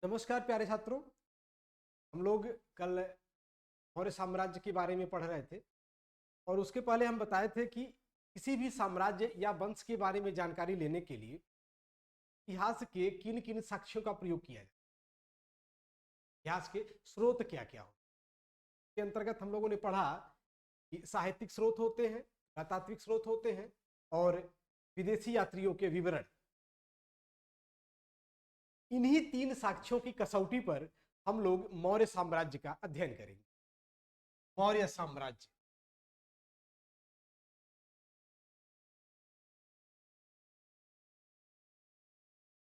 नमस्कार प्यारे छात्रों। हम लोग कल मौर्य साम्राज्य के बारे में पढ़ रहे थे और उसके पहले हम बताए थे कि किसी भी साम्राज्य या वंश के बारे में जानकारी लेने के लिए इतिहास के किन किन साक्ष्यों का प्रयोग किया जाए, इतिहास के स्रोत क्या क्या हो। के अंतर्गत हम लोगों ने पढ़ा कि साहित्यिक स्रोत होते हैं, पुरातात्विक स्रोत होते हैं और विदेशी यात्रियों के विवरण। इन्हीं तीन साक्ष्यों की कसौटी पर हम लोग मौर्य साम्राज्य का अध्ययन करेंगे। मौर्य साम्राज्य,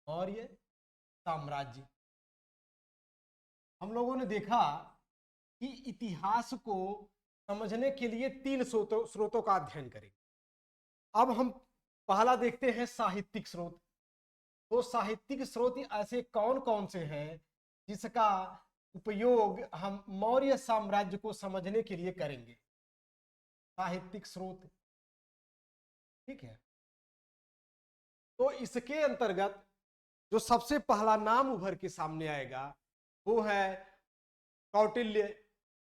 मौर्य साम्राज्य। हम लोगों ने देखा कि इतिहास को समझने के लिए तीन स्रोतों का अध्ययन करेंगे। अब हम पहला देखते हैं साहित्यिक स्रोत। तो साहित्यिक स्रोत ऐसे कौन कौन से हैं जिसका उपयोग हम मौर्य साम्राज्य को समझने के लिए करेंगे। साहित्यिक स्रोत, ठीक है। तो इसके अंतर्गत जो सबसे पहला नाम उभर के सामने आएगा वो है कौटिल्य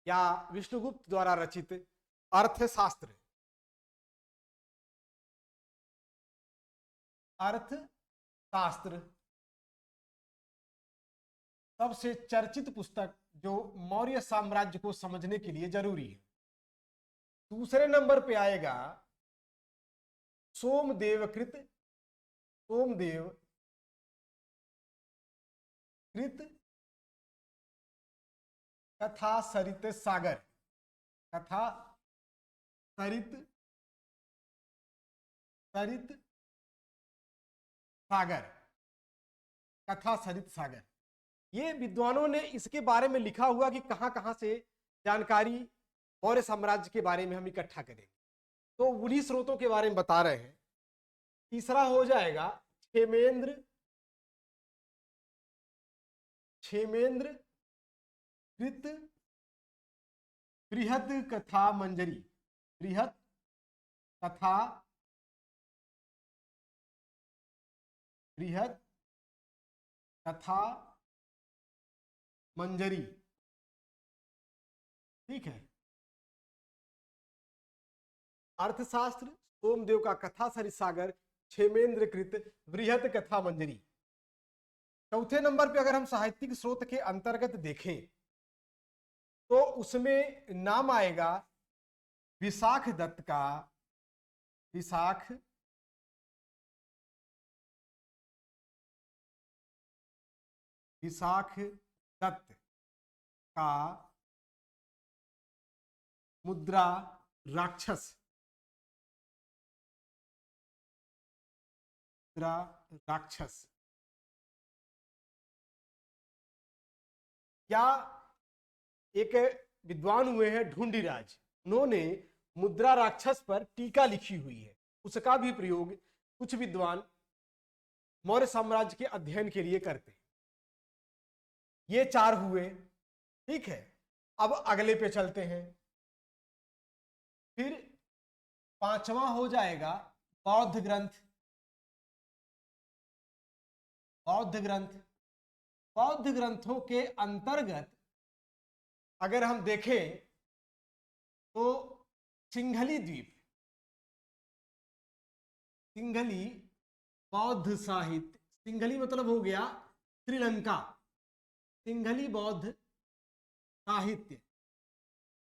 या विष्णुगुप्त द्वारा रचित अर्थशास्त्र। अर्थशास्त्र सबसे चर्चित पुस्तक जो मौर्य साम्राज्य को समझने के लिए जरूरी है। दूसरे नंबर पे आएगा सोमदेव कृत कथा सरित सागर। कथा सरित सरित सागर, कथा सरित सागर। ये विद्वानों ने इसके बारे में लिखा हुआ कि कहां कहां से जानकारी मौर्य साम्राज्य के बारे में हम इकट्ठा करेंगे। तो उन्हीं स्रोतों के बारे में बता रहे हैं। तीसरा हो जाएगा क्षेमेंद्र कृत बृहद कथा मंजरी। बृहद कथा, बृहद कथा मंजरी, ठीक है। अर्थशास्त्र सोमदेव का कथा सरित सागर, क्षेमेंद्र कृत बृहद कथा मंजरी। चौथे नंबर पे अगर हम साहित्यिक स्रोत के अंतर्गत देखें तो उसमें नाम आएगा विशाख दत्त का, विशाख दत्त का मुद्रा राक्षस। मुद्रा राक्षस क्या एक विद्वान हुए हैं ढूंढीराज, उन्होंने मुद्रा राक्षस पर टीका लिखी हुई है। उसका भी प्रयोग कुछ विद्वान मौर्य साम्राज्य के अध्ययन के लिए करते हैं। ये चार हुए, ठीक है। अब अगले पे चलते हैं। फिर पांचवा हो जाएगा बौद्ध ग्रंथ। बौद्ध ग्रंथ, बौद्ध ग्रंथों के अंतर्गत अगर हम देखें तो सिंघली द्वीप, सिंघली बौद्ध साहित्य, सिंघली मतलब हो गया श्रीलंका, सिंघली बौद्ध साहित्य,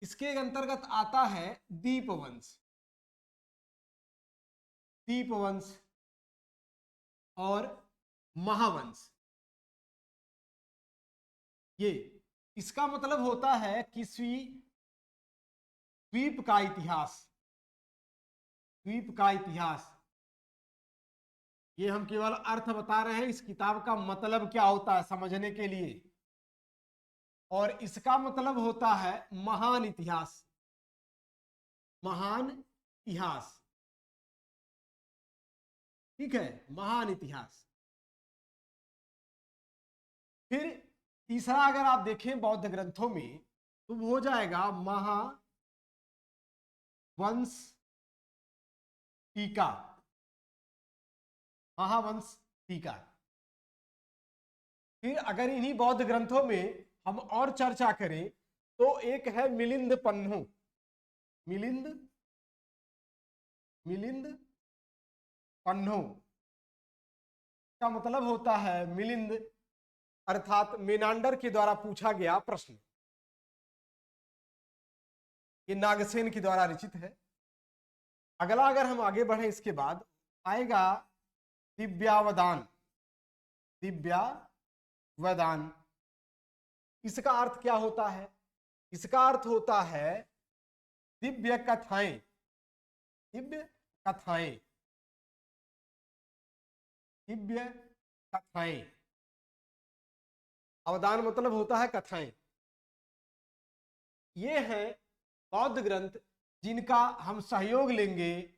इसके अंतर्गत आता है दीपवंश, दीपवंश और महावंश। ये इसका मतलब होता है किसी द्वीप का इतिहास, द्वीप का इतिहास। ये हम केवल अर्थ बता रहे हैं, इस किताब का मतलब क्या होता है समझने के लिए। और इसका मतलब होता है महान इतिहास, महान इतिहास, ठीक है, महान इतिहास। फिर तीसरा अगर आप देखें बौद्ध ग्रंथों में तो वो हो जाएगा महावंश टीका, महावंश टीका। फिर अगर इन्हीं बौद्ध ग्रंथों में हम और चर्चा करें तो एक है मिलिंद पन्नु। मिलिंद मिलिंद पन्नु का मतलब होता है मिलिंद, अर्थात मेनांडर के द्वारा पूछा गया प्रश्न। ये नागसेन के द्वारा रचित है। अगला अगर हम आगे बढ़े इसके बाद आएगा दिव्यावदान। दिव्यावदान इसका अर्थ क्या होता है? इसका अर्थ होता है दिव्य कथाएं। दिव्य कथाएं, दिव्य कथाएं। अवदान मतलब होता है कथाएं। ये है बौद्ध ग्रंथ जिनका हम सहयोग लेंगे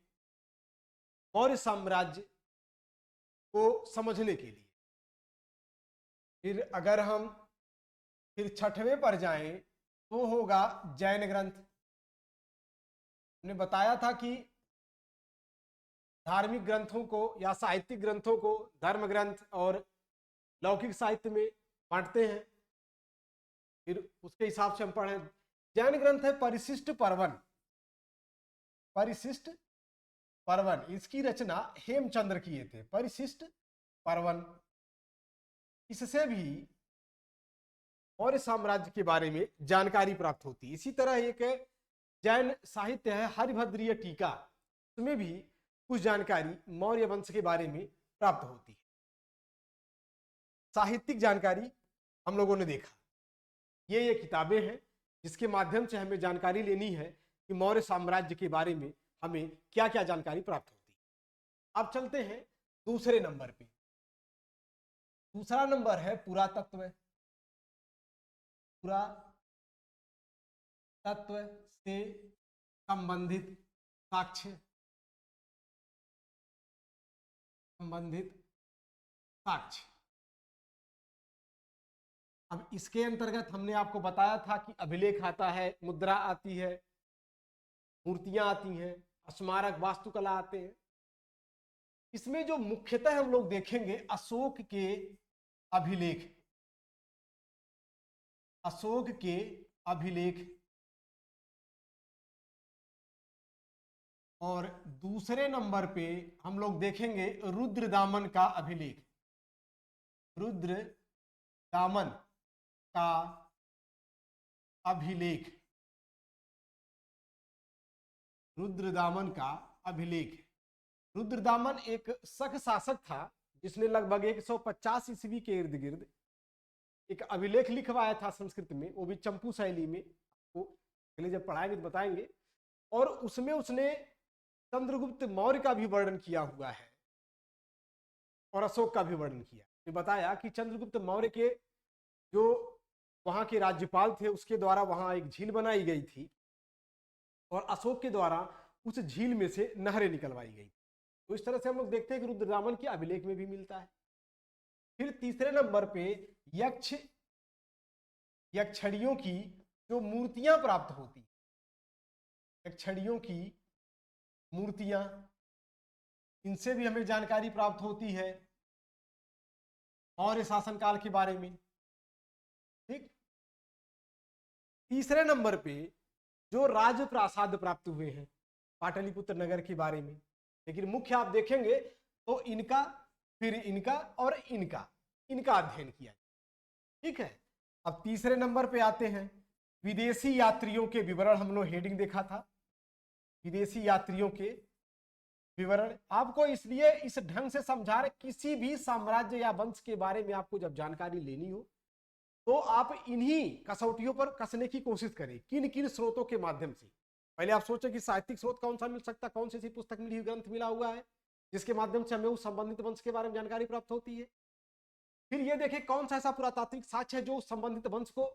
मौर्य साम्राज्य को समझने के लिए। फिर अगर हम फिर छठवें पर जाएं तो होगा जैन ग्रंथ। हमने बताया था कि धार्मिक ग्रंथों को या साहित्यिक ग्रंथों को धर्म ग्रंथ और लौकिक साहित्य में बांटते हैं। फिर उसके हिसाब से हम पढ़ें। जैन ग्रंथ है परिशिष्ट पर्वन। परिशिष्ट पर्वन, इसकी रचना हेमचंद्र किए थे। परिशिष्ट पर्वन, इससे भी मौर्य साम्राज्य के बारे में जानकारी प्राप्त होती है। इसी तरह एक जैन साहित्य है हरिभद्रीय टीका, उसमें भी कुछ जानकारी मौर्य वंश के बारे में प्राप्त होती है। साहित्यिक जानकारी हम लोगों ने देखा, ये किताबें हैं जिसके माध्यम से हमें जानकारी लेनी है कि मौर्य साम्राज्य के बारे में हमें क्या क्या जानकारी प्राप्त होती है। अब चलते हैं दूसरे नंबर पे। दूसरा नंबर है पुरातत्व। पुरातत्व से संबंधित साक्ष्य, संबंधित साक्ष्य। अब इसके अंतर्गत हमने आपको बताया था कि अभिलेख आता है, मुद्रा आती है, मूर्तियां आती हैं, स्मारक वास्तुकला आते हैं। इसमें जो मुख्यतः हम लोग देखेंगे अशोक के अभिलेख। अशोक के अभिलेख और दूसरे नंबर पे हम लोग देखेंगे रुद्रदामन का अभिलेख। रुद्रदामन का अभिलेख, रुद्रदामन का अभिलेख। रुद्रदामन एक शक शासक था जिसने लगभग 150 ईस्वी के इर्द गिर्द एक अभिलेख लिखवाया था संस्कृत में, वो भी चंपू शैली में। आपको पहले जब पढ़ाएंगे तो बताएंगे। और उसमें उसने चंद्रगुप्त मौर्य का भी वर्णन किया हुआ है और अशोक का भी वर्णन किया। बताया कि चंद्रगुप्त मौर्य के जो वहां के राज्यपाल थे उसके द्वारा वहां एक झील बनाई गई थी और अशोक के द्वारा उस झील में से नहरें निकलवाई गई। तो इस तरह से हम लोग देखते हैं कि रुद्रदामन के अभिलेख में भी मिलता है। फिर तीसरे नंबर पे यक्षिणियों की जो मूर्तियां प्राप्त होती, यक्षिणियों की मूर्तियां, इनसे भी हमें जानकारी प्राप्त होती है मौर्य शासनकाल के बारे में। ठीक। तीसरे नंबर पे जो राजप्रासाद प्राप्त हुए हैं पाटलिपुत्र नगर के बारे में, लेकिन मुख्य आप देखेंगे तो इनका, फिर इनका और इनका अध्ययन किया। ठीक है। अब तीसरे नंबर पे आते हैं विदेशी यात्रियों के विवरण। हम लोग हेडिंग देखा था, विदेशी यात्रियों के विवरण। आपको इसलिए इस ढंग से समझा रहे, किसी भी साम्राज्य या वंश के बारे में आपको जब जानकारी लेनी हो तो आप इन्हीं कसौटियों पर कसने की कोशिश करें। किन किन स्रोतों के माध्यम से? पहले आप सोचें कि साहित्यिक स्रोत कौन सा मिल सकता, कौन सी ऐसी पुस्तक मिली हुई, ग्रंथ मिला हुआ है जिसके माध्यम से हमें उस संबंधित वंश के बारे में जानकारी प्राप्त होती है। फिर ये देखें कौन सा ऐसा पुरातात्विक साक्ष्य है जो संबंधित वंश को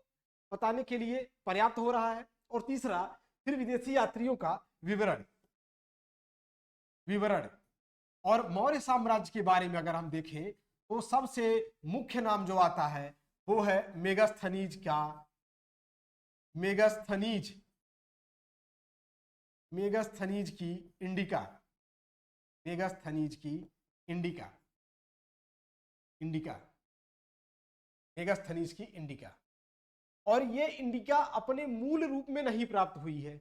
बताने के लिए पर्याप्त हो रहा है। और तीसरा, फिर विदेशी यात्रियों का विवरण। और मौर्य साम्राज्य के बारे में अगर हम देखें तो सबसे मुख्य नाम जो आता है वो है मेगास्थनीज का, मेगास्थनीज की इंडिका, मेगास्थनीज की इंडिका। मेगास्थनीज की इंडिका। और ये इंडिका अपने मूल रूप में नहीं प्राप्त हुई है,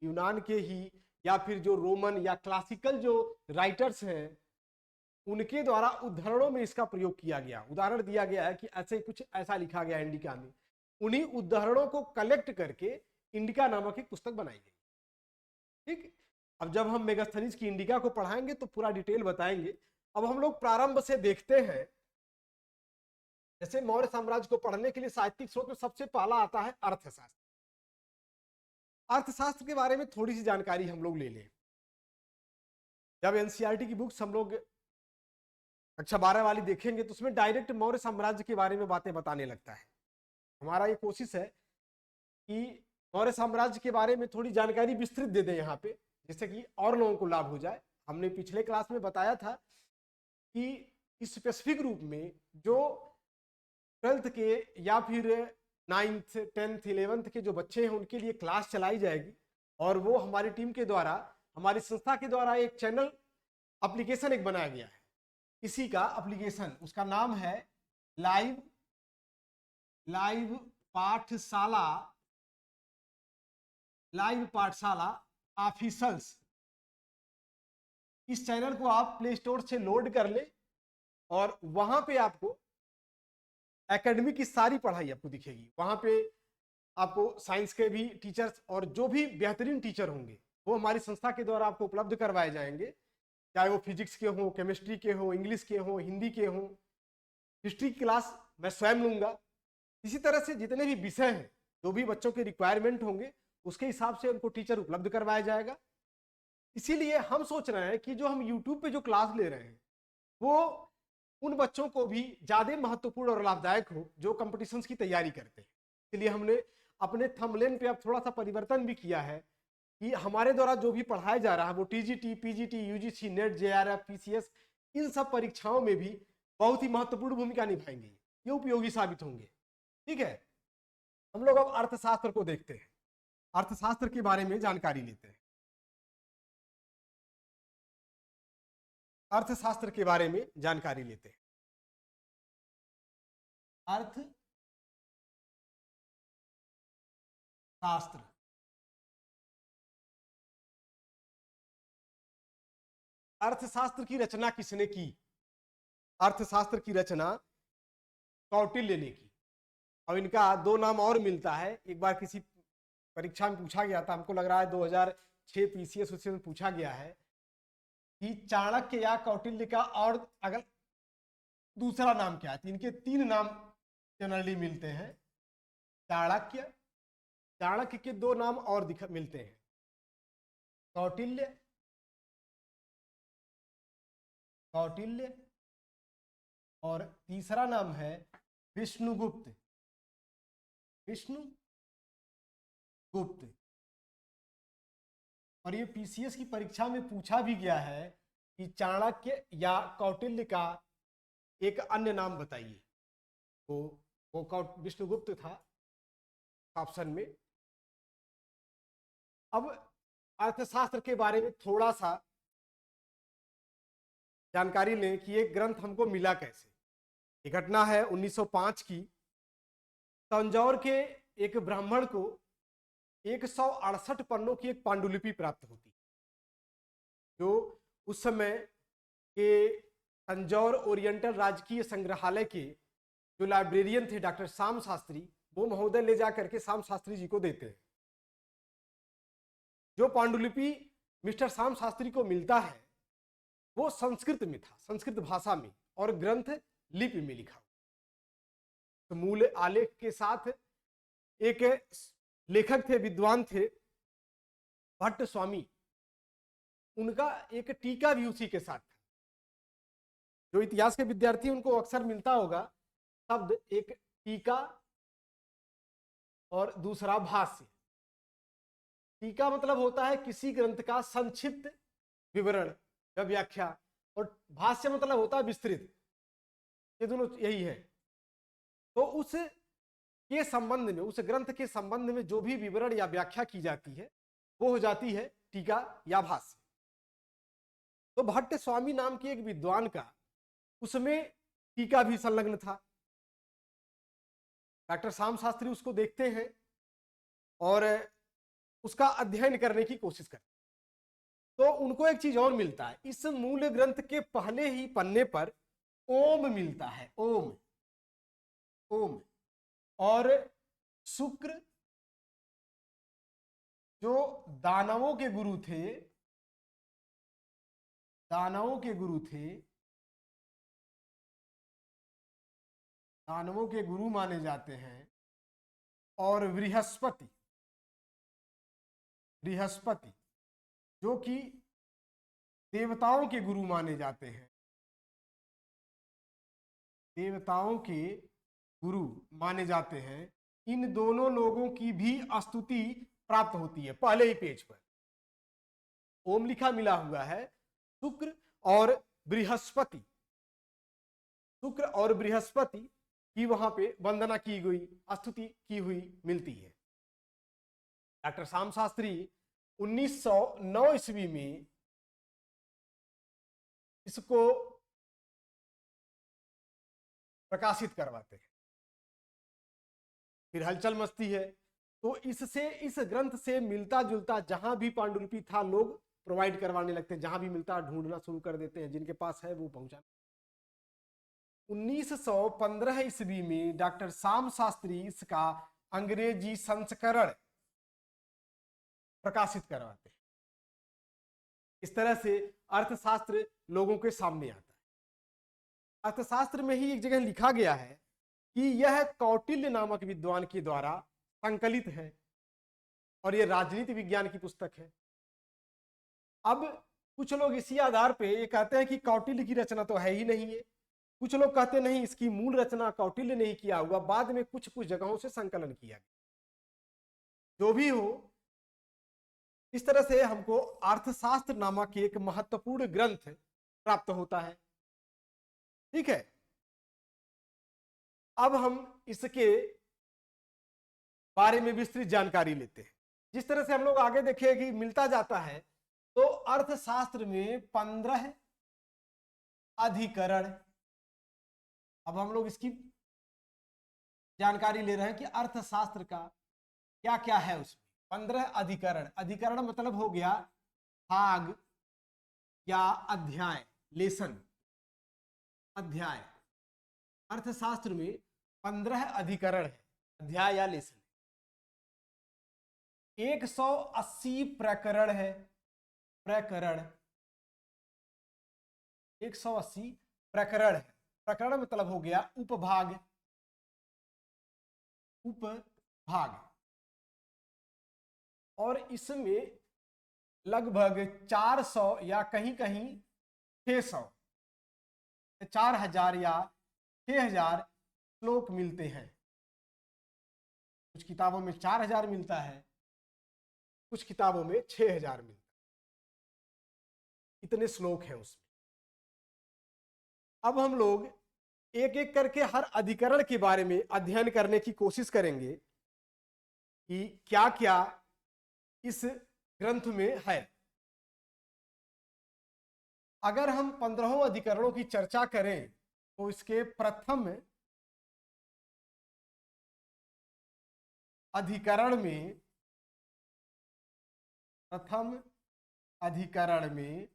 यूनान के ही या फिर जो रोमन या क्लासिकल जो राइटर्स हैं उनके द्वारा उद्धरणों में इसका प्रयोग किया गया। उदाहरण दिया गया है कि ऐसे कुछ ऐसा लिखा गया इंडिका में, उन्हीं उदाहरणों को कलेक्ट करके इंडिका नामक एक पुस्तक बनाई गई। ठीक, अब जब हम मेगास्थनीज की इंडिका को पढ़ाएंगे तो पूरा डिटेल बताएंगे। अब हम लोग प्रारंभ से देखते हैं। जैसे मौर्य साम्राज्य को पढ़ने के लिए साहित्यिक स्रोत में सबसे पहला आता है अर्थशास्त्र। अर्थशास्त्र के बारे में थोड़ी सी जानकारी हम लोग ले लें। जब एनसीईआरटी की बुक्स हम लोग कक्षा 12 वाली देखेंगे तो उसमें डायरेक्ट मौर्य साम्राज्य के बारे में बातें बताने लगता है। हमारा ये कोशिश है कि मौर्य साम्राज्य के बारे में थोड़ी जानकारी विस्तृत दे दें यहाँ पे, जिससे कि और लोगों को लाभ हो जाए। हमने पिछले क्लास में बताया था कि स्पेसिफिक रूप में जो 12th के या फिर 9th 10th 11th के जो बच्चे हैं उनके लिए क्लास चलाई जाएगी, और वो हमारी टीम के द्वारा, हमारी संस्था के द्वारा एक चैनल एप्लीकेशन एक बनाया गया है। इसी का एप्लीकेशन, उसका नाम है लाइव पाठशाला ऑफिशियल्स। इस चैनल को आप प्ले स्टोर से लोड कर ले और वहां पे आपको एकेडमी की सारी पढ़ाई आपको दिखेगी। वहां पे आपको साइंस के भी टीचर्स और जो भी बेहतरीन टीचर होंगे वो हमारी संस्था के द्वारा आपको उपलब्ध करवाए जाएंगे, चाहे वो फिजिक्स के हो, केमिस्ट्री के हो, इंग्लिश के हो, हिंदी के हो। हिस्ट्री की क्लास मैं स्वयं लूंगा। इसी तरह से जितने भी विषय हैं, जो भी बच्चों के रिक्वायरमेंट होंगे उसके हिसाब से उनको टीचर उपलब्ध करवाया जाएगा। इसीलिए हम सोच रहे हैं कि जो हम यूट्यूब पे जो क्लास ले रहे हैं वो उन बच्चों को भी ज्यादा महत्वपूर्ण और लाभदायक हो जो कंपटीशंस की तैयारी करते हैं। इसलिए हमने अपने थंबनेल पे अब थोड़ा सा परिवर्तन भी किया है कि हमारे द्वारा जो भी पढ़ाया जा रहा है वो TGT, PGT, UGC, NET, JRF, PCS, इन सब परीक्षाओं में भी बहुत ही महत्वपूर्ण भूमिका निभाएंगे, ये उपयोगी साबित होंगे। ठीक है, हम लोग अब अर्थशास्त्र को देखते हैं, अर्थशास्त्र के बारे में जानकारी लेते हैं। अर्थशास्त्र के बारे में जानकारी लेते हैं। अर्थशास्त्र, अर्थशास्त्र की रचना किसने की? अर्थशास्त्र की रचना कौटिल्य ने की। और इनका दो नाम और मिलता है, एक बार किसी परीक्षा में पूछा गया था, हमको लग रहा है 2006 पीसीएस उससे में पूछा गया है कि चाणक्य या कौटिल्य का और अगर दूसरा नाम क्या है। तो इनके 3 नाम जनरली मिलते हैं। चाणक्य, चाणक्य के 2 नाम और मिलते हैं, कौटिल्य, कौटिल्य, और तीसरा नाम है विष्णुगुप्त, विष्णुगुप्त। और ये पीसीएस की परीक्षा में पूछा भी गया है कि चाणक्य या कौटिल्य का एक अन्य नाम बताइए। तो वो विष्णुगुप्त था ऑप्शन में। अब अर्थशास्त्र के बारे में थोड़ा सा जानकारी लें कि ये ग्रंथ हमको मिला कैसे। ये घटना है 1905 की। तंजौर के एक ब्राह्मण को 168 पन्नों की एक पांडुलिपि प्राप्त होती, जो उस समय के तंजौर ओरिएंटल राजकीय संग्रहालय के जो लाइब्रेरियन थे डॉक्टर श्याम शास्त्री, वो महोदय ले जाकर के श्याम शास्त्री जी को देते हैं। जो पांडुलिपि मिस्टर श्याम शास्त्री को मिलता है वो संस्कृत में था, संस्कृत भाषा में, और ग्रंथ लिपि में लिखा। तो मूल आलेख के साथ एक लेखक थे, विद्वान थे भट्ट स्वामी, उनका एक टीका भी उसी के साथ था। जो इतिहास के विद्यार्थी उनको अक्सर मिलता होगा शब्द, एक टीका और दूसरा भाष्य। टीका मतलब होता है किसी ग्रंथ का संक्षिप्त विवरण या व्याख्या, और भाष्य मतलब होता है विस्तृत। ये दोनों यही है। तो उस के संबंध में, उस ग्रंथ के संबंध में जो भी विवरण या व्याख्या की जाती है वो हो जाती है टीका या भाष्य। तो भट्ट स्वामी नाम के एक विद्वान का उसमें टीका भी संलग्न था। डॉक्टर श्याम शास्त्री उसको देखते हैं और उसका अध्ययन करने की कोशिश करते हैं। तो उनको एक चीज और मिलता है, इस मूल ग्रंथ के पहले ही पन्ने पर ओम मिलता है, ओम, ओम। और शुक्र जो दानवों के गुरु थे, दानवों के गुरु थे, दानवों के गुरु माने जाते हैं, और बृहस्पति, बृहस्पति जो कि देवताओं के गुरु माने जाते हैं, देवताओं के गुरु माने जाते हैं, इन दोनों लोगों की भी स्तुति प्राप्त होती है पहले ही पेज पर। ओम लिखा मिला हुआ है, शुक्र और बृहस्पति, शुक्र और बृहस्पति की वहां पे वंदना की गई, स्तुति की हुई मिलती है। डॉक्टर श्याम शास्त्री 1909 ईस्वी में इसको प्रकाशित करवाते हैं। फिर हलचल मचती है, तो इससे, इस ग्रंथ से मिलता जुलता जहां भी पांडुलिपि था लोग प्रोवाइड करवाने लगते हैं, जहां भी मिलता ढूंढना शुरू कर देते हैं, जिनके पास है वो पहुंचा। 1915 ईस्वी में डॉक्टर श्याम शास्त्री इसका अंग्रेजी संस्करण प्रकाशित करवाते हैं। इस तरह से अर्थशास्त्र लोगों के सामने आता है। अर्थशास्त्र में ही एक जगह लिखा गया है कि यह कौटिल्य नामक विद्वान के द्वारा संकलित है और यह राजनीति विज्ञान की पुस्तक है। अब कुछ लोग इसी आधार पे ये कहते हैं कि कौटिल्य की रचना तो है ही नहीं है, कुछ लोग कहते नहीं इसकी मूल रचना कौटिल्य नहीं किया हुआ, बाद में कुछ कुछ जगहों से संकलन किया गया। जो भी हो, इस तरह से हमको अर्थशास्त्र नामक एक महत्वपूर्ण ग्रंथ प्राप्त होता है। ठीक है, अब हम इसके बारे में विस्तृत जानकारी लेते हैं। जिस तरह से हम लोग आगे देखें कि मिलता जाता है, तो अर्थशास्त्र में 15 अधिकरण, अब हम लोग इसकी जानकारी ले रहे हैं कि अर्थशास्त्र का क्या क्या है उसमें। 15 अधिकरण, अधिकरण मतलब हो गया भाग या अध्याय, लेसन, अध्याय। अर्थशास्त्र में 15 अधिकरण है, अध्याय या लेसन। 180 प्रकरण है, प्रकरण 180 प्रकरण है। प्रकरण मतलब हो गया उपभाग, उपभाग। और इसमें लगभग 400 या कहीं कहीं 600, 4000 या 6000 श्लोक मिलते हैं। कुछ किताबों में 4000 मिलता है, कुछ किताबों में 6000 मिलता है। इतने श्लोक हैं उसमें। अब हम लोग एक एक करके हर अधिकरण के बारे में अध्ययन करने की कोशिश करेंगे कि क्या क्या इस ग्रंथ में है। अगर हम 15 अधिकरणों की चर्चा करें तो इसके प्रथम अधिकरण में, प्रथम अधिकरण में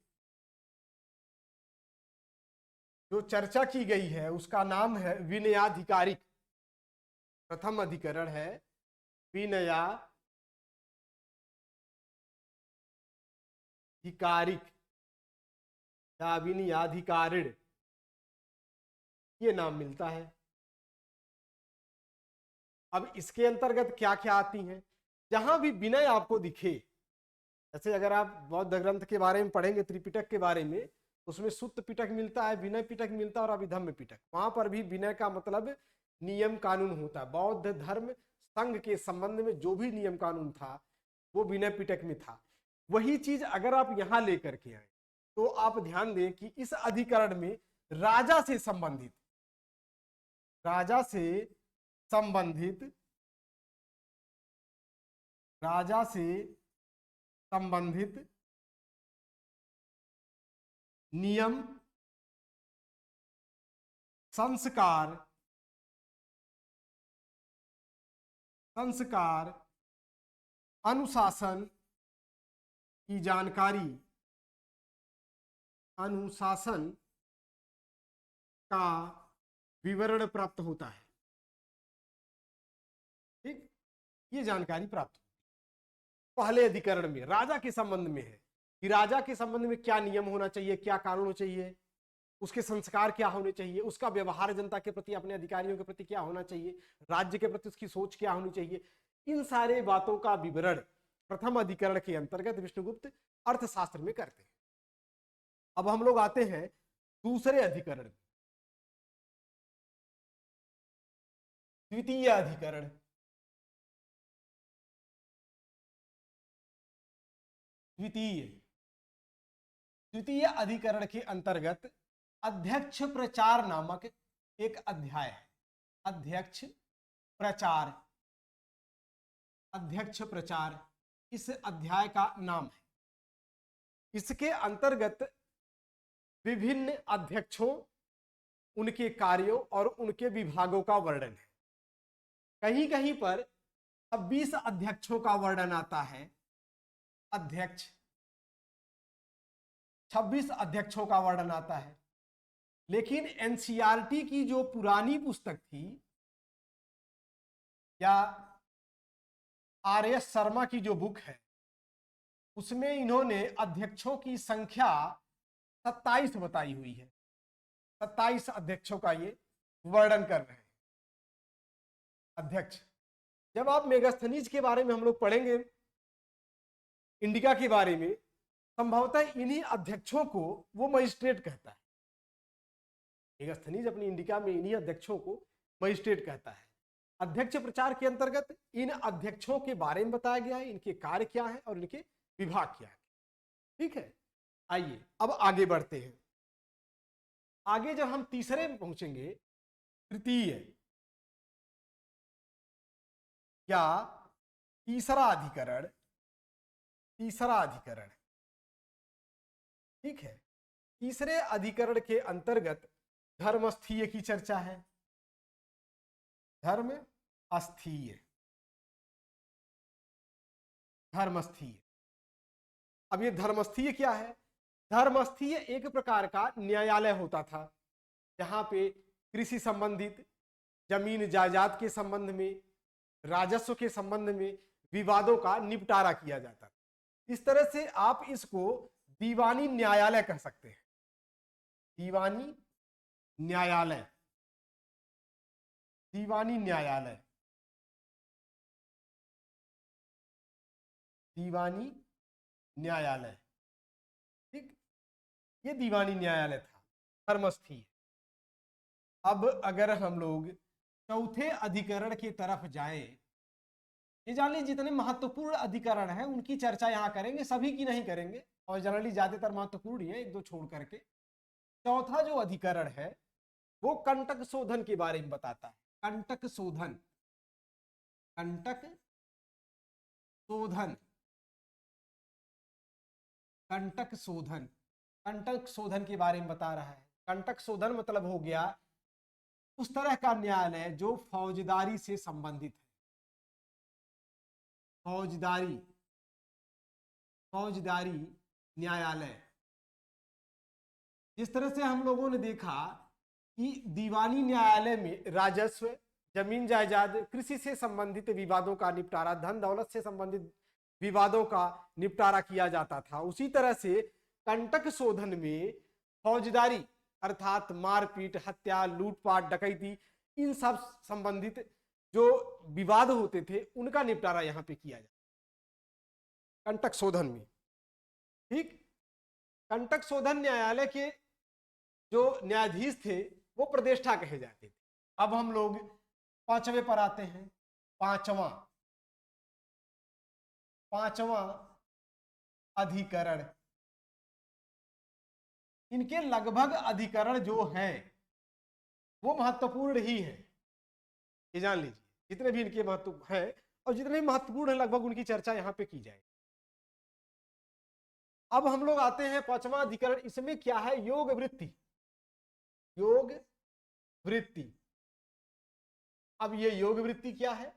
जो चर्चा की गई है उसका नाम है विनयाधिकारिक। प्रथम अधिकरण है विनयाधिकारिक या विनयाधिकारिण, ये नाम मिलता है। अब इसके अंतर्गत क्या क्या आती हैं, जहां भी विनय आपको दिखे, जैसे अगर आप बौद्ध ग्रंथ के बारे में पढ़ेंगे, त्रिपिटक के बारे में, उसमें सुत्त पिटक मिलता है, विनय पिटक मिलता है और अभिधम्म पिटक। वहां पर भी विनय का मतलब नियम कानून होता है। बौद्ध धर्म संघ के संबंध में जो भी नियम कानून था वो विनय पिटक में था। वही चीज अगर आप यहां लेकर के आए तो आप ध्यान दें कि इस अधिकरण में राजा से संबंधित, राजा से संबंधित, राजा से संबंधित नियम, संस्कार संस्कार, अनुशासन की जानकारी, अनुशासन का विवरण प्राप्त होता है। ठीक, ये जानकारी प्राप्त पहले अधिकरण में राजा के संबंध में है कि राजा के संबंध में क्या नियम होना चाहिए, क्या कानून चाहिए, उसके संस्कार क्या होने चाहिए, उसका व्यवहार जनता के प्रति, अपने अधिकारियों के प्रति क्या होना चाहिए, राज्य के प्रति उसकी सोच क्या होनी चाहिए। इन सारे बातों का विवरण प्रथम अधिकरण के अंतर्गत विष्णुगुप्त अर्थशास्त्र में करते हैं। अब हम लोग आते हैं दूसरे अधिकरण में, द्वितीय अधिकरण। द्वितीय अधिकरण के अंतर्गत अध्यक्ष प्रचार नामक एक अध्याय है। अध्यक्ष प्रचार, अध्यक्ष प्रचार इस अध्याय का नाम है। इसके अंतर्गत विभिन्न अध्यक्षों, उनके कार्यों और उनके विभागों का वर्णन है। कहीं कहीं पर 26 अध्यक्षों का वर्णन आता है। अध्यक्ष 26 अध्यक्षों का वर्णन आता है, लेकिन एनसीईआरटी की जो पुरानी पुस्तक थी या आर.एस. शर्मा की जो बुक है, उसमें इन्होंने अध्यक्षों की संख्या 27 बताई हुई है। 27 अध्यक्षों का ये वर्णन कर रहे हैं। अध्यक्ष, जब आप मेगास्थनीज के बारे में हम लोग पढ़ेंगे, इंडिका के बारे में, संभवतः इन्हीं अध्यक्षों को वो मजिस्ट्रेट कहता है। मेगास्थनीज अपनी इंडिका में इन्हीं अध्यक्षों को मजिस्ट्रेट कहता है। अध्यक्ष प्रचार के अंतर्गत इन अध्यक्षों के बारे में बताया गया है, इनके कार्य क्या है और इनके विभाग क्या है। ठीक है, आइए अब आगे बढ़ते हैं। आगे जब हम तीसरे में पहुंचेंगे, तृतीय या तीसरा अधिकरण, तीसरा अधिकरण। ठीक है, तीसरे अधिकरण के अंतर्गत धर्मस्थीय की चर्चा है। धर्म अस्थीय, धर्मस्थीय। अब ये धर्मस्थीय क्या है? धर्मस्थीय एक प्रकार का न्यायालय होता था, जहां पे कृषि संबंधित, जमीन जायदाद के संबंध में, राजस्व के संबंध में विवादों का निपटारा किया जाता था। इस तरह से आप इसको दीवानी न्यायालय कह सकते हैं। दीवानी न्यायालय, दीवानी न्यायालय, दीवानी न्यायालय। ठीक, ये दीवानी न्यायालय था, धर्मस्थीय। अब अगर हम लोग चौथे अधिकरण की तरफ जाएं, ये जान लीजिए जितने महत्वपूर्ण अधिकरण हैं उनकी चर्चा यहां करेंगे, सभी की नहीं करेंगे, और जनरली ज्यादातर महत्वपूर्ण ही है, एक दो छोड़ करके। चौथा जो अधिकरण है वो कंटक शोधन के बारे में बताता है। कंटक शोधन, कंटक शोधन, कंटक शोधन, कंटक शोधन के बारे में बता रहा है। कंटक शोधन मतलब हो गया उस तरह का न्यायालय जो फौजदारी से संबंधित है। फौजदारी, फौजदारी न्यायालय। जिस तरह से हम लोगों ने देखा कि दीवानी न्यायालय में राजस्व, जमीन जायदाद, कृषि से संबंधित विवादों का निपटारा, धन दौलत से संबंधित विवादों का निपटारा किया जाता था, उसी तरह से कंटक शोधन में फौजदारी अर्थात मारपीट, हत्या, लूटपाट, डकैती, इन सब संबंधित जो विवाद होते थे उनका निपटारा यहां पे किया जाता कंटक शोधन में। ठीक, कंटक शोधन न्यायालय के जो न्यायाधीश थे वो प्रतिष्ठा कहे जाते थे। अब हम लोग पांचवें पर आते हैं। पांचवा अधिकरण। इनके लगभग अधिकरण जो है वो महत्वपूर्ण ही है, ये जान लीजिए। जितने भी इनके महत्व है और जितने महत्वपूर्ण है लगभग उनकी चर्चा यहां पे की जाए। अब हम लोग आते हैं पांचवा अधिकरण। इसमें क्या है? योग वृत्ति, योग वृत्ति। अब ये योग वृत्ति क्या है?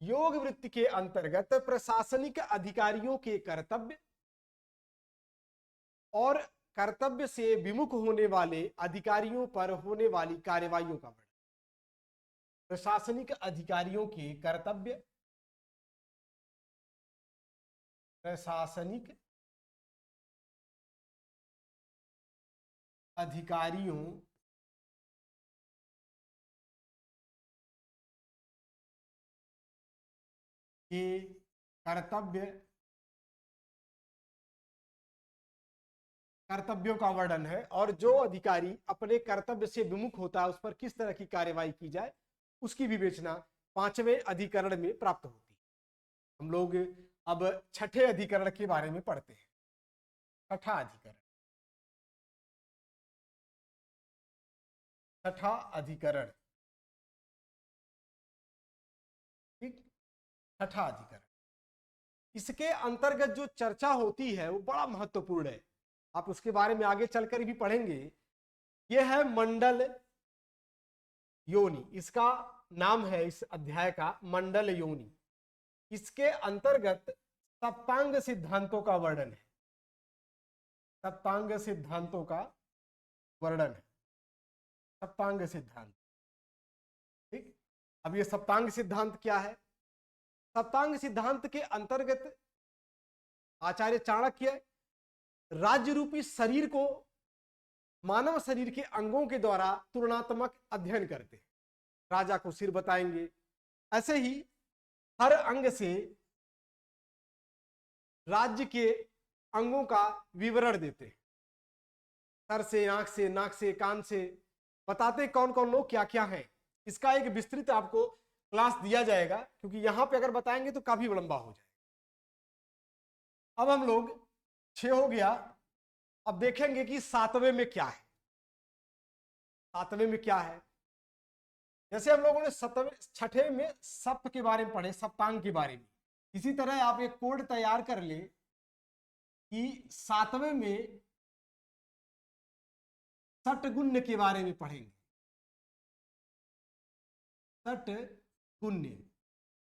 योग वृत्ति के अंतर्गत प्रशासनिक अधिकारियों के कर्तव्य और कर्तव्य से विमुख होने वाले अधिकारियों पर होने वाली कार्रवाइयों का वर्णन। प्रशासनिक अधिकारियों के कर्तव्य, प्रशासनिक अधिकारियों के कर्तव्यों का वर्णन है, और जो अधिकारी अपने कर्तव्य से विमुख होता है उस पर किस तरह की कार्यवाही की जाए उसकी विवेचना 5वें अधिकरण में प्राप्त होती है। हम लोग अब 6ठे अधिकरण के बारे में पढ़ते हैं। 6ठा अधिकरण, 6ठा अधिकरण, ठीक, 6ठा अधिकरण। इसके अंतर्गत जो चर्चा होती है वो बड़ा महत्वपूर्ण है, आप उसके बारे में आगे चलकर भी पढ़ेंगे। यह है मंडल योनि, इसका नाम है इस अध्याय का मंडल योनि। इसके अंतर्गत सप्तांग सिद्धांतों का वर्णन है, सप्तांग सिद्धांतों का वर्णन है, सप्तांग सिद्धांत, ठीक। अब ये सप्तांग सिद्धांत क्या है? सप्तांग सिद्धांत के अंतर्गत आचार्य चाणक्य राज्य रूपी शरीर को मानव शरीर के अंगों के द्वारा तुलनात्मक अध्ययन करते हैं। राजा को सिर बताएंगे, ऐसे ही हर अंग से राज्य के अंगों का विवरण देते हैं, सर से, आंख से, नाक से, कान से, बताते कौन कौन लोग क्या क्या हैं। इसका एक विस्तृत आपको क्लास दिया जाएगा, क्योंकि यहां पे अगर बताएंगे तो काफी लंबा हो जाएगा। अब हम लोग 6 हो गया, अब देखेंगे कि 7वें में क्या है। 7वें में क्या है? जैसे हम लोगों ने 6ठे में सप्त के बारे में पढ़े, सप्तांग के बारे में, इसी तरह आप एक कोड तैयार कर ले कि 7वें में षटगुण्य के बारे में पढ़ेंगे। षटगुण्य,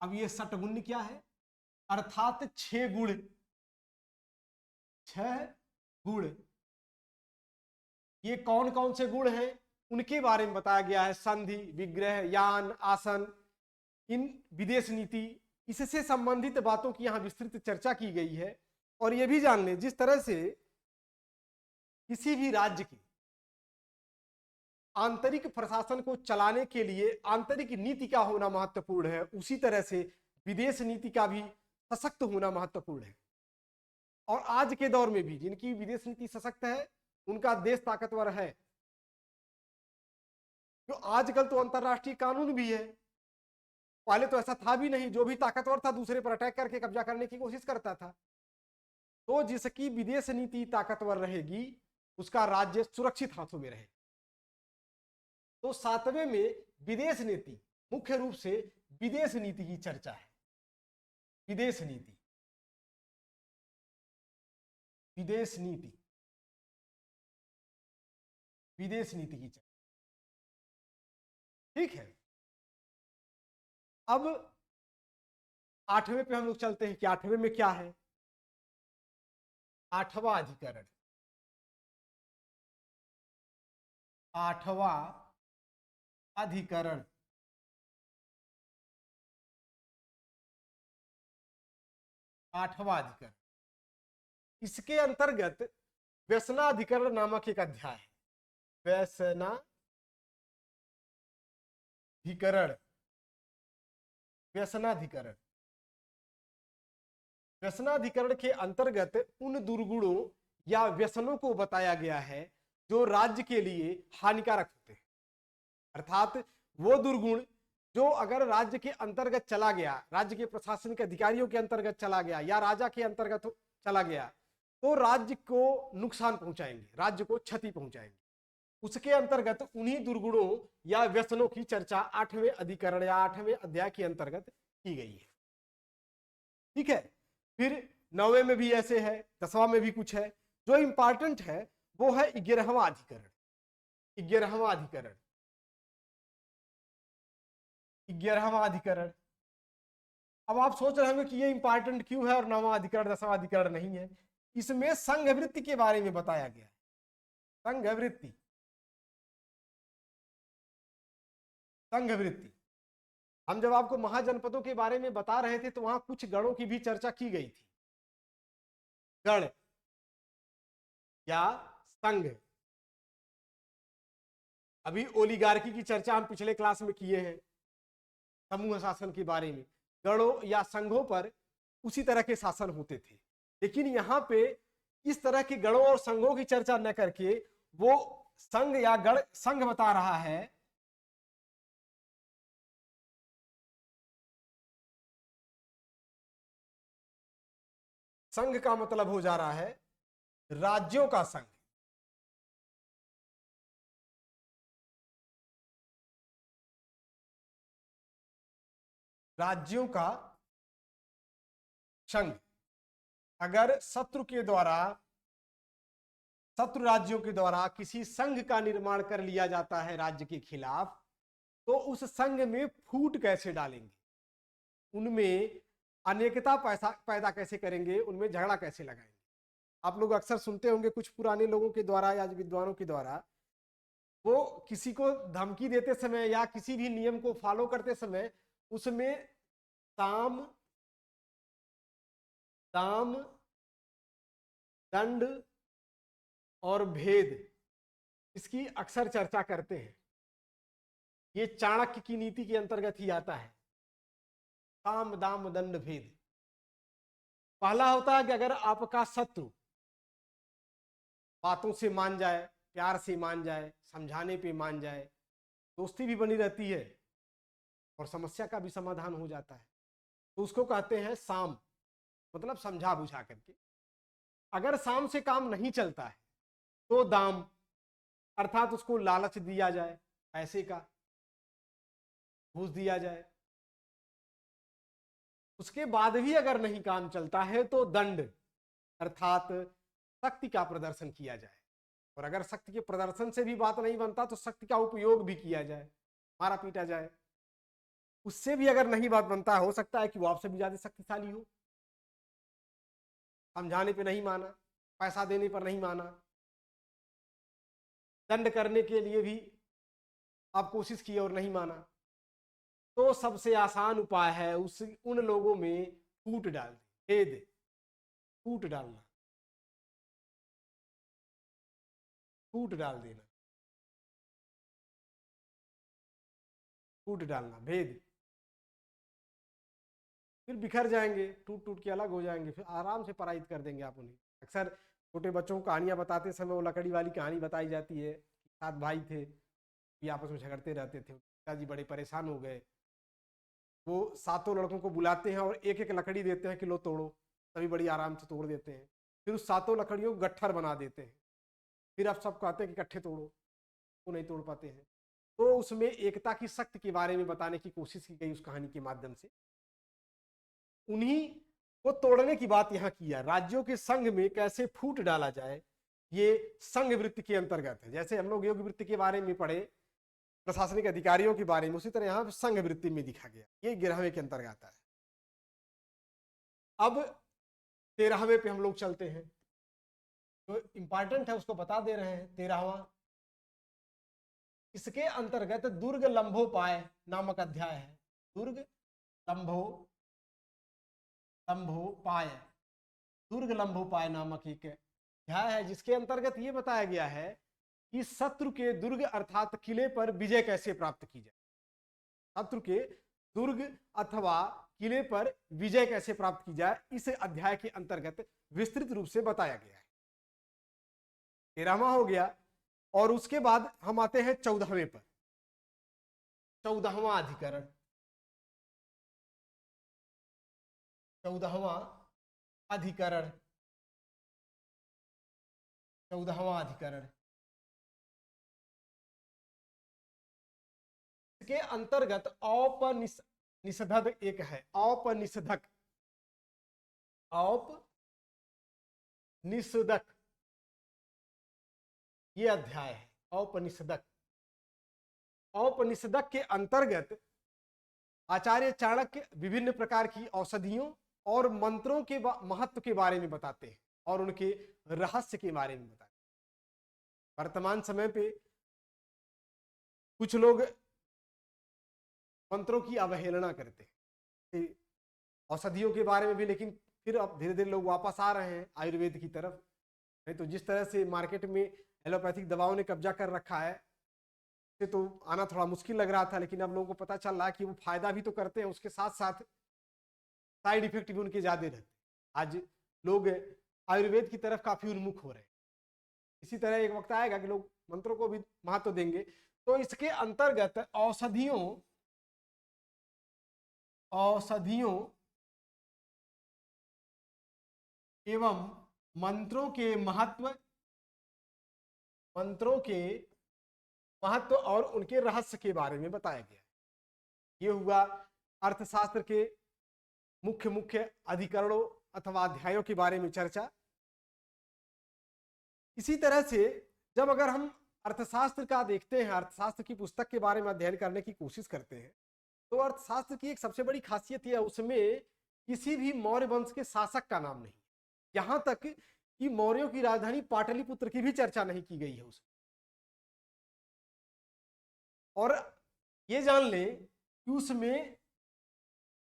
अब ये षटगुण्य क्या है? अर्थात 6 गुण, 6 गुण। ये कौन कौन से गुण हैं उनके बारे में बताया गया है। संधि, विग्रह, यान, आसन, इन विदेश नीति, इससे संबंधित बातों की यहां विस्तृत चर्चा की गई है। और यह भी जान लें, जिस तरह से किसी भी राज्य की आंतरिक प्रशासन को चलाने के लिए आंतरिक नीति का होना महत्वपूर्ण है, उसी तरह से विदेश नीति का भी सशक्त होना महत्वपूर्ण है। और आज के दौर में भी जिनकी विदेश नीति सशक्त है उनका देश ताकतवर है। तो आजकल तो अंतरराष्ट्रीय कानून भी है, पहले तो ऐसा था भी नहीं। जो भी ताकतवर था दूसरे पर अटैक करके कब्जा करने की कोशिश करता था। तो जिसकी विदेश नीति ताकतवर रहेगी उसका राज्य सुरक्षित हाथों में रहेगा। तो 7वें में विदेश नीति, मुख्य रूप से विदेश नीति की चर्चा है। विदेश नीति, विदेश नीति, विदेश नीति की चर्चा, ठीक है। अब 8वें पे हम लोग चलते हैं कि 8वें में क्या है। 8वां अधिकरण, 8वां अधिकरण, 8वां अधिकरण। इसके अंतर्गत व्यसनाधिकरण नामक एक अध्याय है। व्यसनाधिकरण, व्यसनाधिकरण। व्यसनाधिकरण के अंतर्गत उन दुर्गुणों या व्यसनों को बताया गया है जो राज्य के लिए हानिकारक होते हैं। अर्थात वो दुर्गुण जो अगर राज्य के अंतर्गत चला गया, राज्य के प्रशासनिक अधिकारियों के अंतर्गत चला गया या राजा के अंतर्गत चला गया, तो राज्य को नुकसान पहुंचाएंगे, राज्य को क्षति पहुंचाएंगे। उसके अंतर्गत उन्हीं दुर्गुणों या व्यसनों की चर्चा 8वें अधिकरण या 8वें अध्याय के अंतर्गत की गई है, ठीक है। फिर 9वें में भी ऐसे है, 10वां में भी कुछ है। जो इंपॉर्टेंट है वो है 11वां अधिकरण। 11वां अधिकरण, 11वां अधिकरण अब आप सोच रहे होंगे कि ये इंपॉर्टेंट क्यों है और 9वां अधिकरण 10वां अधिकरण नहीं है। इसमें संघवृत्ति के बारे में बताया गया है। संघवृत्ति, संघवृत्ति। हम जब आपको महाजनपदों के बारे में बता रहे थे तो वहां कुछ गणों की भी चर्चा की गई थी। गण या संघ। अभी ओलिगार्की की चर्चा हम पिछले क्लास में किए हैं, समूह शासन के बारे में। गणों या संघों पर उसी तरह के शासन होते थे, लेकिन यहाँ पे इस तरह के गणों और संघों की चर्चा न करके वो संघ या गण संघ बता रहा है। संघ का मतलब हो जा रहा है राज्यों का संघ। राज्यों का संघ। अगर शत्रु के द्वारा, शत्रु राज्यों के द्वारा किसी संघ का निर्माण कर लिया जाता है राज्य के खिलाफ, तो उस संघ में फूट कैसे डालेंगे, उनमें अनेकता पैदा कैसे करेंगे, उनमें झगड़ा कैसे लगाएंगे। आप लोग अक्सर सुनते होंगे कुछ पुराने लोगों के द्वारा या विद्वानों के द्वारा, वो किसी को धमकी देते समय या किसी भी नियम को फॉलो करते समय उसमें साम, दाम, दंड और भेद, इसकी अक्सर चर्चा करते हैं। ये चाणक्य की नीति के अंतर्गत ही आता है, साम दाम दंड भेद। पहला होता है कि अगर आपका शत्रु बातों से मान जाए, प्यार से मान जाए, समझाने पे मान जाए, दोस्ती भी बनी रहती है और समस्या का भी समाधान हो जाता है, तो उसको कहते हैं साम, मतलब समझा बुझा करके। अगर साम से काम नहीं चलता है तो दाम, अर्थात उसको लालच दिया जाए, पैसे का घूस दिया जाए। उसके बाद भी अगर नहीं काम चलता है तो दंड, अर्थात शक्ति का प्रदर्शन किया जाए। और अगर शक्ति के प्रदर्शन से भी बात नहीं बनता तो शक्ति का उपयोग भी किया जाए, मारा पीटा जाए। उससे भी अगर नहीं बात बनता, हो सकता है कि वो आपसे भी ज्यादा शक्तिशाली हो, समझाने पे नहीं माना, पैसा देने पर नहीं माना, दंड करने के लिए भी आप कोशिश किए और नहीं माना, तो सबसे आसान उपाय है उन लोगों में फूट डाल, भेद, फूट डालना, फूट डाल देना, फूट डालना, भेद। फिर बिखर जाएंगे, टूट टूट के अलग हो जाएंगे, फिर आराम से पराजित कर देंगे आप उन्हें। अक्सर छोटे बच्चों को कहानियां बताते समय वो लकड़ी वाली कहानी बताई जाती है। 7 भाई थे, ये आपस में झगड़ते रहते थे, पिताजी बड़े परेशान हो गए। वो 7 लड़कों को बुलाते हैं और एक एक लकड़ी देते हैं कि लो तोड़ो, तभी बड़ी आराम से तोड़ देते हैं। फिर उस 7 लकड़ियों को गट्ठर बना देते हैं। फिर आप सब कहते हैं कि इकट्ठे तोड़ो, वो नहीं तोड़ पाते हैं। तो उसमें एकता की शक्ति के बारे में बताने की कोशिश की गई उस कहानी के माध्यम से। उन्हीं को तोड़ने की बात यहाँ की है। राज्यों के संघ में कैसे फूट डाला जाए, ये संघ वृत्ति के अंतर्गत है। जैसे हम लोग योग वृत्ति के बारे में पढ़े, प्रशासनिक अधिकारियों के बारे में, उसी तरह यहाँ संघ वृत्ति में दिखा गया। ये 11वें के अंतर्गत आता है। अब 13वें पे हम लोग चलते हैं, तो इंपॉर्टेंट है उसको बता दे रहे हैं। 13वां, इसके अंतर्गत दुर्ग लंबोपाय नामक अध्याय है। दुर्ग लंबोपाय, दुर्ग लंबोपाय नामक एक अध्याय है, जिसके अंतर्गत ये बताया गया है कि शत्रु के दुर्ग अर्थात किले पर विजय कैसे प्राप्त की जाए। शत्रु के दुर्ग अथवा किले पर विजय कैसे प्राप्त की जाए, इस अध्याय के अंतर्गत विस्तृत रूप से बताया गया है। 13वां हो गया। और उसके बाद हम आते हैं 14वें पर। 14वां अधिकरण, 14वां अधिकरण, 14वां अधिकरण के अंतर्गत औपनिषदक एक है। औपनिषदक, औपनिषदक ये अध्याय है। औपनिषदक, औपनिषदक के अंतर्गत आचार्य चाणक्य विभिन्न प्रकार की औषधियों और मंत्रों के महत्व के बारे में बताते हैं और उनके रहस्य के बारे में बताते हैं। वर्तमान समय पे कुछ लोग मंत्रों की अवहेलना करते हैं, औषधियों के बारे में भी, लेकिन फिर अब धीरे धीरे लोग वापस आ रहे हैं आयुर्वेद की तरफ। नहीं तो जिस तरह से मार्केट में एलोपैथिक दवाओं ने कब्जा कर रखा है, से तो आना थोड़ा मुश्किल लग रहा था, लेकिन अब लोगों को पता चल रहा है कि वो फायदा भी तो करते हैं, उसके साथ साथ साइड इफेक्ट भी उनके ज्यादा रहते हैं। आज लोग आयुर्वेद की तरफ काफी उन्मुख हो रहे हैं। इसी तरह एक वक्त आएगा कि लोग मंत्रों को भी महत्व देंगे। तो इसके अंतर्गत औषधियों एवं मंत्रों के महत्व और उनके रहस्य के बारे में बताया गया। ये हुआ अर्थशास्त्र के मुख्य अधिकरणों अथवा अध्यायों के बारे में चर्चा। इसी तरह से जब अगर हम अर्थशास्त्र का देखते हैं, अर्थशास्त्र की पुस्तक के बारे में अध्ययन करने की कोशिश करते हैं, तो अर्थशास्त्र की एक सबसे बड़ी खासियत यह है, उसमें किसी भी मौर्य वंश के शासक का नाम नहीं। यहां तक कि मौर्यों की राजधानी पाटलिपुत्र की भी चर्चा नहीं की गई है उसमें। और ये जान लें कि उसमें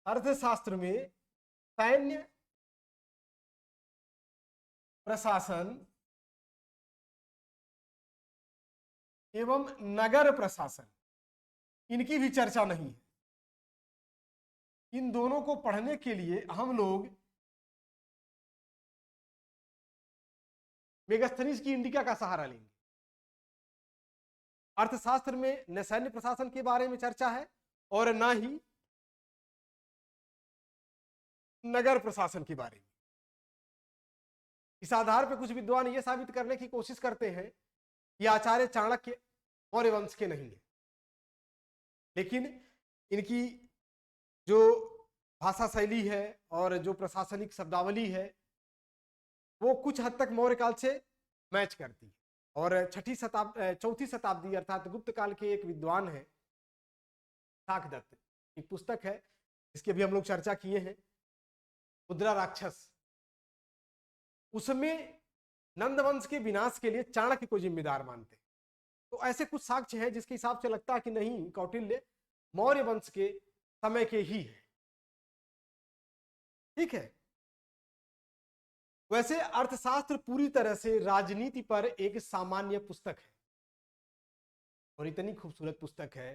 अर्थशास्त्र में सैन्य प्रशासन एवं नगर प्रशासन, इनकी भी चर्चा नहीं है। इन दोनों को पढ़ने के लिए हम लोग मेगास्थनीज की इंडिका का सहारा लेंगे। अर्थशास्त्र में न सैन्य प्रशासन के बारे में चर्चा है और न ही नगर प्रशासन के बारे में। इस आधार पर कुछ विद्वान ये साबित करने की कोशिश करते हैं कि आचार्य चाणक्य मौर्य वंश के नहीं है, लेकिन इनकी जो भाषा शैली है और जो प्रशासनिक शब्दावली है वो कुछ हद तक मौर्य काल से मैच करती है। और चौथी शताब्दी अर्थात गुप्त काल के एक विद्वान है शाकदत्त, एक पुस्तक है जिसकी भी हम लोग चर्चा किए हैं, मुद्रा राक्षस। उसमें नंदवंश के विनाश के लिए चाणक्य को जिम्मेदार मानते हैं। तो ऐसे कुछ साक्ष्य हैं जिसके हिसाब से लगता है कि नहीं, कौटिल्य मौर्य वंश के समय के ही है। ठीक है। वैसे अर्थशास्त्र पूरी तरह से राजनीति पर एक सामान्य पुस्तक है और इतनी खूबसूरत पुस्तक है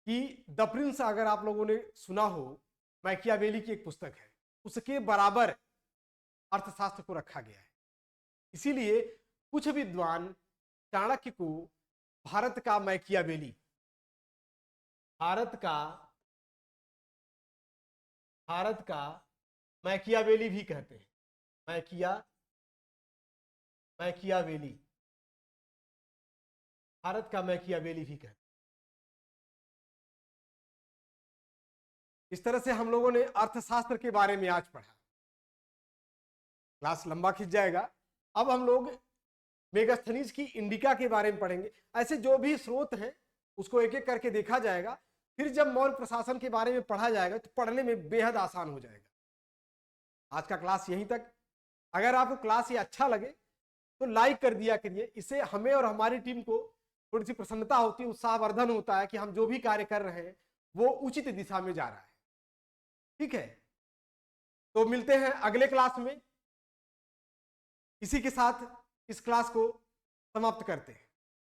कि द प्रिंस अगर आप लोगों ने सुना हो, मैकियावेली की एक पुस्तक है, उसके बराबर अर्थशास्त्र को रखा गया है। इसीलिए कुछ विद्वान चाणक्य को भारत का मैकियावेली, भारत का मैकियावेली भी कहते हैं। मैकियावेली, भारत का मैकियावेली भी कहते हैं। इस तरह से हम लोगों ने अर्थशास्त्र के बारे में आज पढ़ा। क्लास लंबा खिंच जाएगा। अब हम लोग मेगास्थनीज की इंडिका के बारे में पढ़ेंगे। ऐसे जो भी स्रोत हैं उसको एक एक करके देखा जाएगा। फिर जब मौर्य प्रशासन के बारे में पढ़ा जाएगा तो पढ़ने में बेहद आसान हो जाएगा। आज का क्लास यहीं तक। अगर आपको क्लास ये अच्छा लगे तो लाइक कर दिया करिए। इससे हमें और हमारी टीम को थोड़ी सी प्रसन्नता होती है, उत्साहवर्धन होता है कि हम जो भी कार्य कर रहे हैं वो उचित दिशा में जा रहा है। ठीक है, तो मिलते हैं अगले क्लास में। इसी के साथ इस क्लास को समाप्त करते हैं।